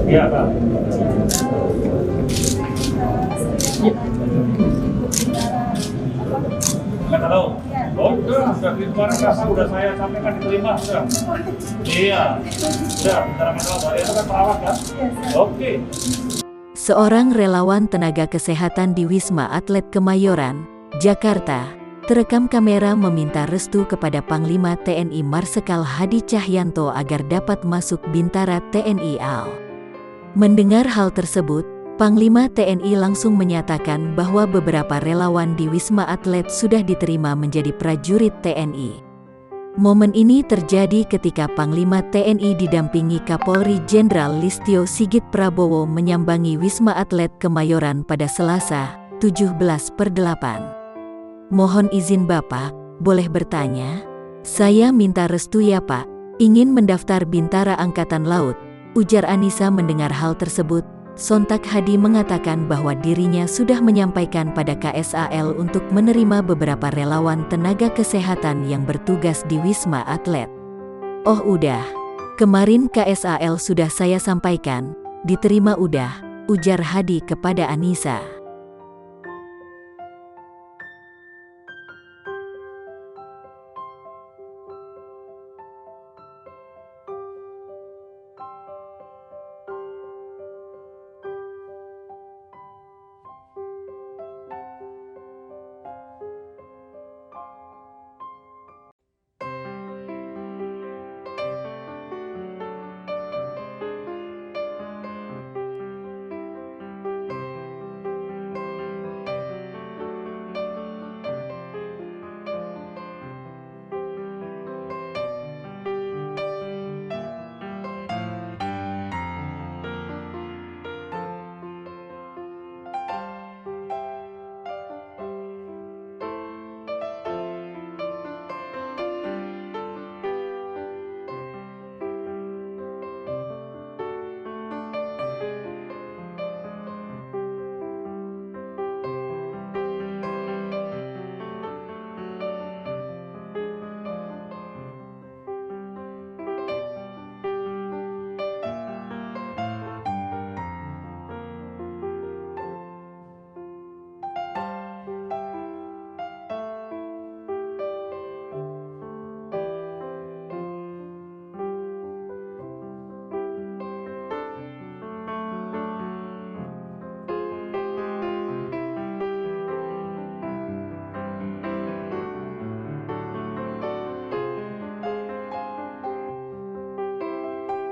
Iya, Pak. Nggak tahu. Oh, sudah di kemarin rasa udah saya sampaikan diterima, sudah. Iya, sudah. Bentar masalah, itu kan perawat kan? Oke. Seorang relawan tenaga kesehatan di Wisma Atlet Kemayoran, Jakarta, terekam kamera meminta restu kepada Panglima TNI Marsikal Hadi Cahyanto agar dapat masuk Bintara TNI AL. Mendengar hal tersebut, Panglima TNI langsung menyatakan bahwa beberapa relawan di Wisma Atlet sudah diterima menjadi prajurit TNI. Momen ini terjadi ketika Panglima TNI didampingi Kapolri Jenderal Listio Sigit Prabowo menyambangi Wisma Atlet Kemayoran pada Selasa, 17/8. Mohon izin Bapak, boleh bertanya? Saya minta restu ya Pak, ingin mendaftar Bintara Angkatan Laut, ujar Anissa. Mendengar hal tersebut, sontak Hadi mengatakan bahwa dirinya sudah menyampaikan pada KSAL untuk menerima beberapa relawan tenaga kesehatan yang bertugas di Wisma Atlet. Oh udah, kemarin KSAL sudah saya sampaikan, diterima udah, ujar Hadi kepada Anissa.